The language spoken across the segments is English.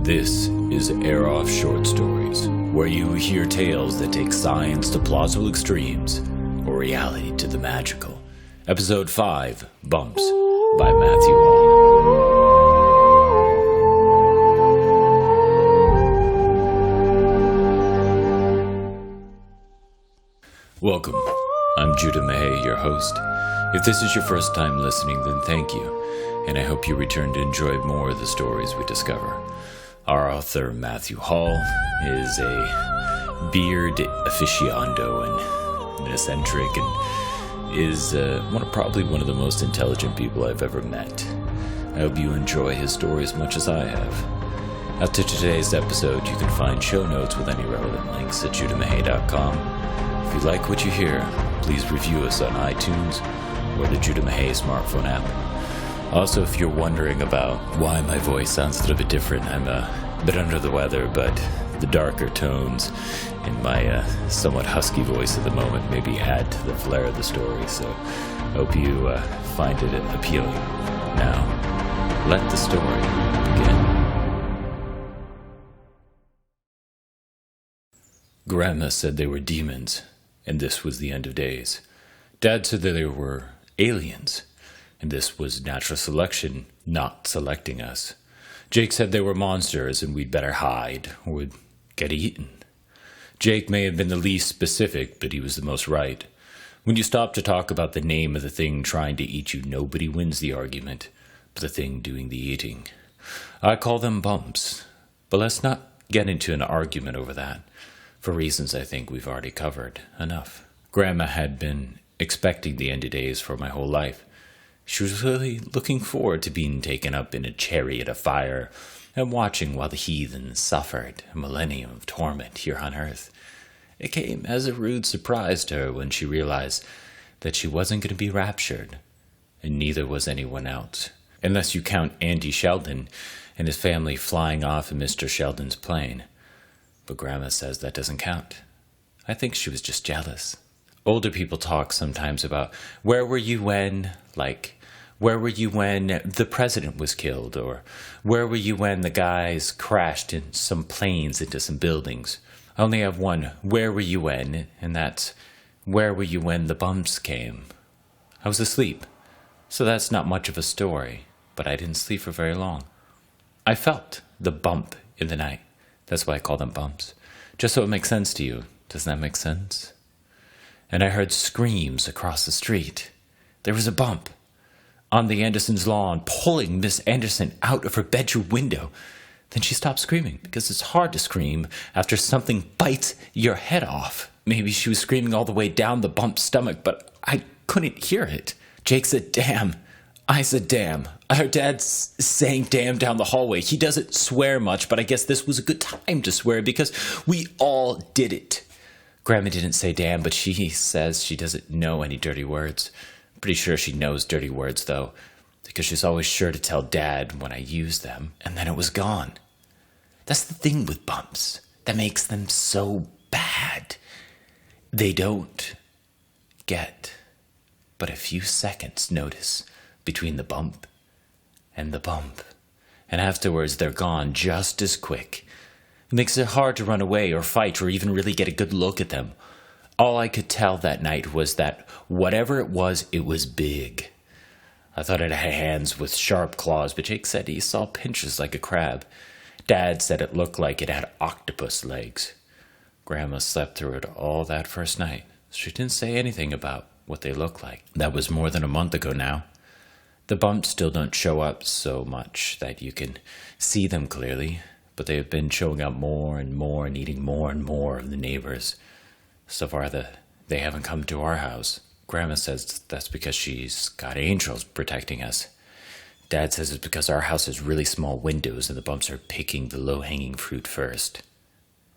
This is Air Off Short Stories, where you hear tales that take science to plausible extremes, or reality to the magical. Episode 5, Bumps, by Matthew Hall. Welcome. I'm Judah Mahay, your host. If this is your first time listening, then thank you, and I hope you return to enjoy more of the stories we discover. Our author, Matthew Hall, is a beard aficionado and an eccentric, and is probably one of the most intelligent people I've ever met. I hope you enjoy his story as much as I have. After today's episode, you can find show notes with any relevant links at judahmahay.com. If you like what you hear, please review us on iTunes or the Judah Mahay smartphone app. Also, if you're wondering about why my voice sounds a little bit different, I'm a bit under the weather, but the darker tones in my somewhat husky voice at the moment maybe add to the flair of the story, so I hope you find it appealing. Now, let the story begin. Grandma said they were demons, and this was the end of days. Dad said that they were aliens, and this was natural selection not selecting us. Jake said they were monsters and we'd better hide or we'd get eaten. Jake may have been the least specific, but he was the most right. When you stop to talk about the name of the thing trying to eat you, nobody wins the argument but the thing doing the eating. I call them bumps, but let's not get into an argument over that, for reasons I think we've already covered enough. Grandma had been expecting the end of days for my whole life. She was really looking forward to being taken up in a chariot of fire and watching while the heathen suffered a millennium of torment here on earth. It came as a rude surprise to her when she realized that she wasn't going to be raptured, and neither was anyone else, unless you count Andy Sheldon and his family flying off in Mr. Sheldon's plane. But Grandma says that doesn't count. I think she was just jealous. Older people talk sometimes about, where were you when, where were you when the president was killed? Or where were you when the guys crashed in some planes into some buildings? I only have one, where were you when? And that's, where were you when the bumps came? I was asleep. So that's not much of a story, but I didn't sleep for very long. I felt the bump in the night. That's why I call them bumps. Just so it makes sense to you. Doesn't that make sense? And I heard screams across the street. There was a bump on the Andersons' lawn, pulling Miss Anderson out of her bedroom window. Then she stopped screaming, because it's hard to scream after something bites your head off. Maybe she was screaming all the way down the bump's stomach, but I couldn't hear it. Jake said, damn. I said, damn. I heard Dad saying damn down the hallway. He doesn't swear much, but I guess this was a good time to swear, because we all did it. Grandma didn't say damn, but she says she doesn't know any dirty words. Pretty sure she knows dirty words, though, because she's always sure to tell Dad when I use them, and then it was gone. That's the thing with bumps that makes them so bad. They don't get but a few seconds notice between the bump and the bump, and afterwards they're gone just as quick. It makes it hard to run away or fight or even really get a good look at them. All I could tell that night was that whatever it was big. I thought it had hands with sharp claws, but Jake said he saw pinches like a crab. Dad said it looked like it had octopus legs. Grandma slept through it all that first night. She didn't say anything about what they looked like. That was more than a month ago now. The bumps still don't show up so much that you can see them clearly, but they have been showing up more and more and eating more and more of the neighbors. So far, they haven't come to our house. Grandma says that's because she's got angels protecting us. Dad says it's because our house has really small windows and the bumps are picking the low-hanging fruit first.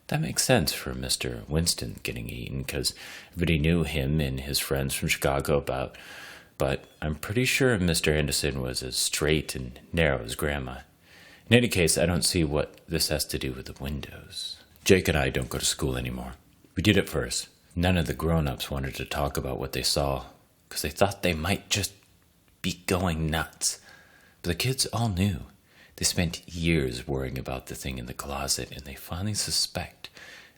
That makes sense for Mr. Winston getting eaten, because everybody knew him and his friends from Chicago but I'm pretty sure Mr. Anderson was as straight and narrow as Grandma. In any case, I don't see what this has to do with the windows. Jake and I don't go to school anymore. We did at first. None of the grown-ups wanted to talk about what they saw, because they thought they might just be going nuts. But the kids all knew. They spent years worrying about the thing in the closet, and they finally suspect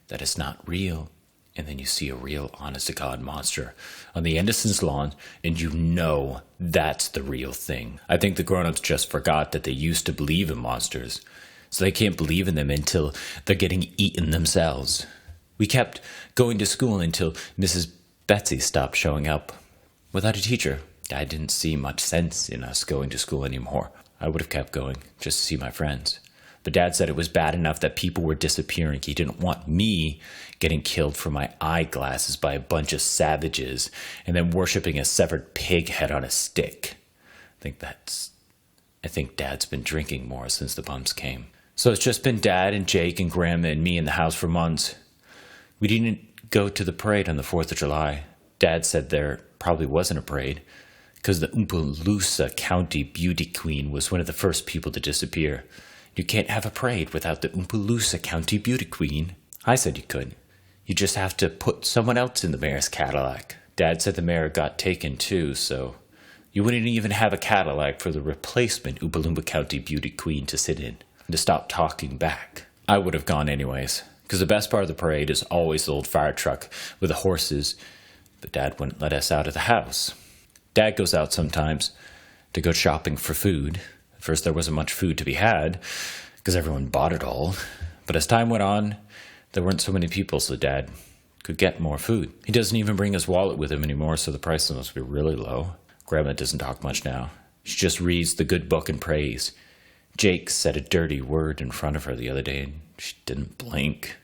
that it's not real. And then you see a real honest-to-God monster on the Anderson's lawn, and you know that's the real thing. I think the grown-ups just forgot that they used to believe in monsters, so they can't believe in them until they're getting eaten themselves. We kept going to school until Mrs. Betsy stopped showing up. Without a teacher, I didn't see much sense in us going to school anymore. I would have kept going just to see my friends. But Dad said it was bad enough that people were disappearing. He didn't want me getting killed for my eyeglasses by a bunch of savages and then worshiping a severed pig head on a stick. I think Dad's been drinking more since the bumps came. So it's just been Dad and Jake and Grandma and me in the house for months. We didn't go to the parade on the 4th of July. Dad said there probably wasn't a parade because the Oopaloosa County Beauty Queen was one of the first people to disappear. You can't have a parade without the Oopaloosa County Beauty Queen. I said you could. You just have to put someone else in the mayor's Cadillac. Dad said the mayor got taken too, so you wouldn't even have a Cadillac for the replacement Oopaloosa County Beauty Queen to sit in and to stop talking back. I would have gone anyways, because the best part of the parade is always the old fire truck with the horses, but Dad wouldn't let us out of the house. Dad goes out sometimes to go shopping for food. At first there wasn't much food to be had because everyone bought it all. But as time went on, there weren't so many people, so Dad could get more food. He doesn't even bring his wallet with him anymore, so the prices must be really low. Grandma doesn't talk much now. She just reads the good book and prays. Jake said a dirty word in front of her the other day, and she didn't blink.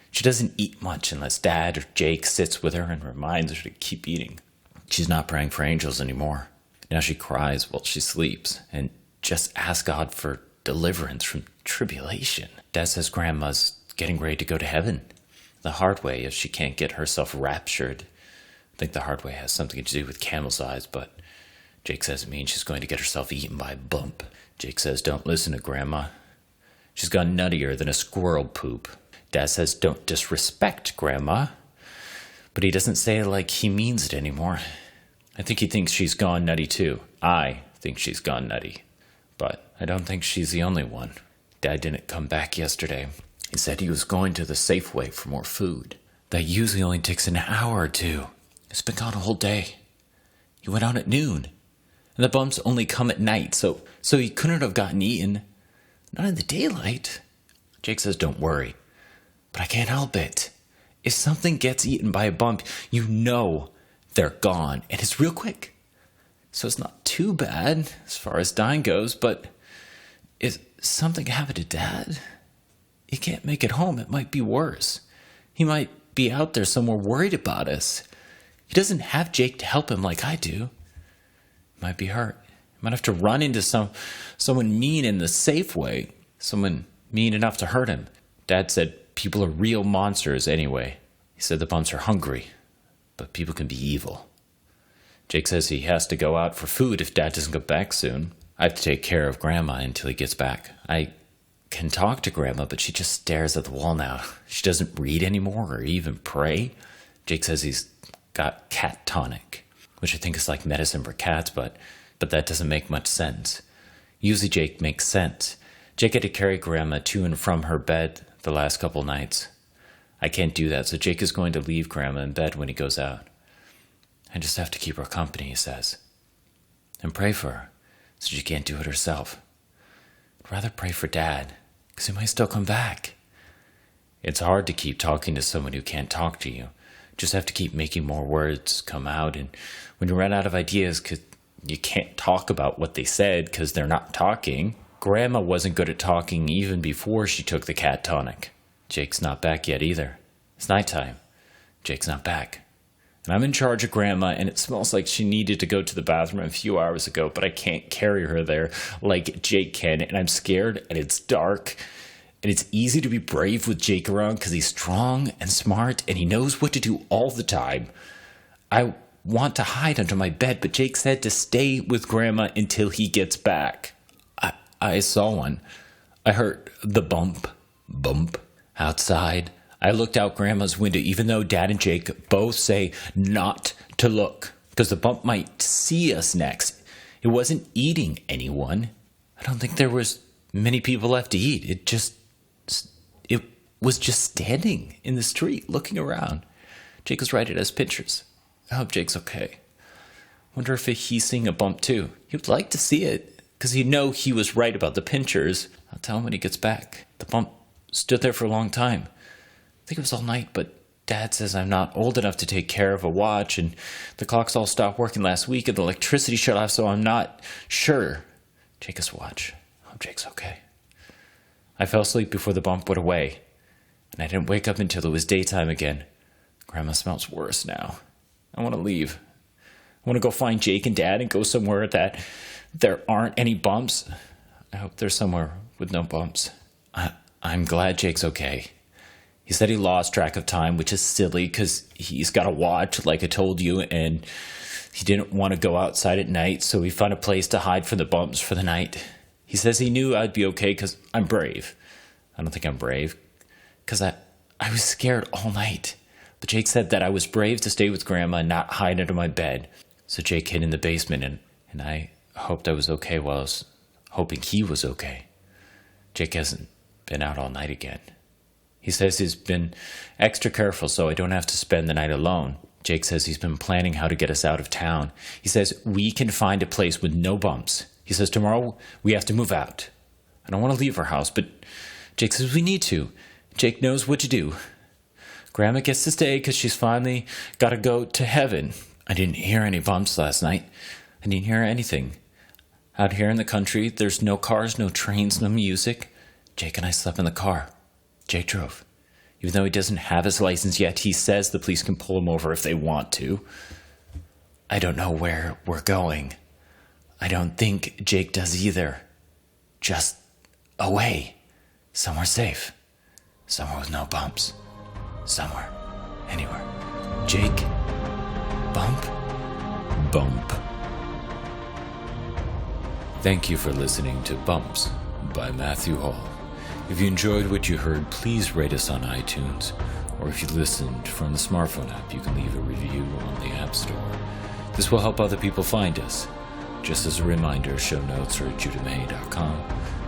She doesn't eat much unless Dad or Jake sits with her and reminds her to keep eating. She's not praying for angels anymore. Now she cries while she sleeps and just asks God for deliverance from tribulation. Dad says Grandma's getting ready to go to heaven the hard way if she can't get herself raptured. I think the hard way has something to do with camel's eyes, but Jake says it means she's going to get herself eaten by a bump. Jake says don't listen to Grandma. She's gone nuttier than a squirrel poop. Dad says don't disrespect Grandma, but he doesn't say it like he means it anymore. I think he thinks she's gone nutty too. I think she's gone nutty, but I don't think she's the only one. Dad didn't come back yesterday. He said he was going to the Safeway for more food. That usually only takes an hour or two. It's been gone a whole day. He went out at noon, and the bumps only come at night, so he couldn't have gotten eaten. Not in the daylight. Jake says don't worry, but I can't help it. If something gets eaten by a bump, you know they're gone, and it's real quick. So it's not too bad as far as dying goes, but if something happened to Dad, he can't make it home. It might be worse. He might be out there somewhere worried about us. He doesn't have Jake to help him like I do. He might be hurt. He might have to run into someone mean in the Safeway, someone mean enough to hurt him. Dad said people are real monsters anyway. He said the bumps are hungry, but people can be evil. Jake says he has to go out for food if Dad doesn't get back soon. I have to take care of Grandma until he gets back. I can talk to Grandma, but she just stares at the wall now. She doesn't read anymore or even pray. Jake says he's got cat tonic, which I think is like medicine for cats, but that doesn't make much sense. Usually Jake makes sense. Jake had to carry Grandma to and from her bed the last couple nights. I can't do that, so Jake is going to leave Grandma in bed when he goes out. I just have to keep her company, he says. And pray for her, so she can't do it herself. I'd rather pray for Dad, because he might still come back. It's hard to keep talking to someone who can't talk to you. Just have to keep making more words come out, and when you run out of ideas, because you can't talk about what they said because they're not talking. Grandma wasn't good at talking even before she took the cat tonic. Jake's not back yet either. It's nighttime. Jake's not back. And I'm in charge of Grandma, and it smells like she needed to go to the bathroom a few hours ago, but I can't carry her there like Jake can, and I'm scared, and it's dark, and it's easy to be brave with Jake around because he's strong and smart, and he knows what to do all the time. I want to hide under my bed, but Jake said to stay with Grandma until he gets back. I saw one. I heard the bump outside. I looked out Grandma's window, even though Dad and Jake both say not to look, because the bump might see us next. It wasn't eating anyone. I don't think there was many people left to eat. It was just standing in the street, looking around. Jake was right at his pictures. I hope Jake's okay. Wonder if he's seeing a bump too. He would like to see it, because he'd know he was right about the pinchers. I'll tell him when he gets back. The bump stood there for a long time. I think it was all night, but Dad says I'm not old enough to take care of a watch, and the clocks all stopped working last week, and the electricity shut off, so I'm not sure. Jake his watch. I hope Jake's okay. I fell asleep before the bump went away, and I didn't wake up until it was daytime again. Grandma smells worse now. I want to leave. I want to go find Jake and Dad and go somewhere that there aren't any bumps. I hope there's somewhere with no bumps. I'm glad Jake's okay. He said he lost track of time, which is silly because he's got a watch, like I told you, and he didn't want to go outside at night, so he found a place to hide from the bumps for the night. He says he knew I'd be okay because I'm brave. I don't think I'm brave, because I was scared all night. But Jake said that I was brave to stay with Grandma and not hide under my bed. So Jake hid in the basement, and I hoped I was okay while I was hoping he was okay. Jake hasn't been out all night again. He says he's been extra careful so I don't have to spend the night alone. Jake says he's been planning how to get us out of town. He says we can find a place with no bumps. He says tomorrow we have to move out. I don't want to leave our house, but Jake says we need to. Jake knows what to do. Grandma gets to stay because she's finally got to go to heaven. I didn't hear any bumps last night. I didn't hear anything. Out here in the country, there's no cars, no trains, no music. Jake and I slept in the car. Jake drove. Even though he doesn't have his license yet, he says the police can pull him over if they want to. I don't know where we're going. I don't think Jake does either. Just away. Somewhere safe. Somewhere with no bumps. Somewhere. Anywhere. Jake. Bump. Bump. Thank you for listening to Bumps by Matthew Hall. If you enjoyed what you heard, please rate us on iTunes, or if you listened from the smartphone app, you can leave a review on the App Store. This will help other people find us. Just as a reminder, show notes are at judahmahay.com.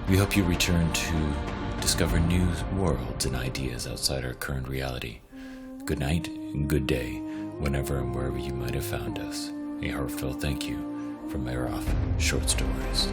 We hope you return to discover new worlds and ideas outside our current reality. Good night and good day, whenever and wherever you might have found us. A heartfelt thank you from Maroff Short Stories.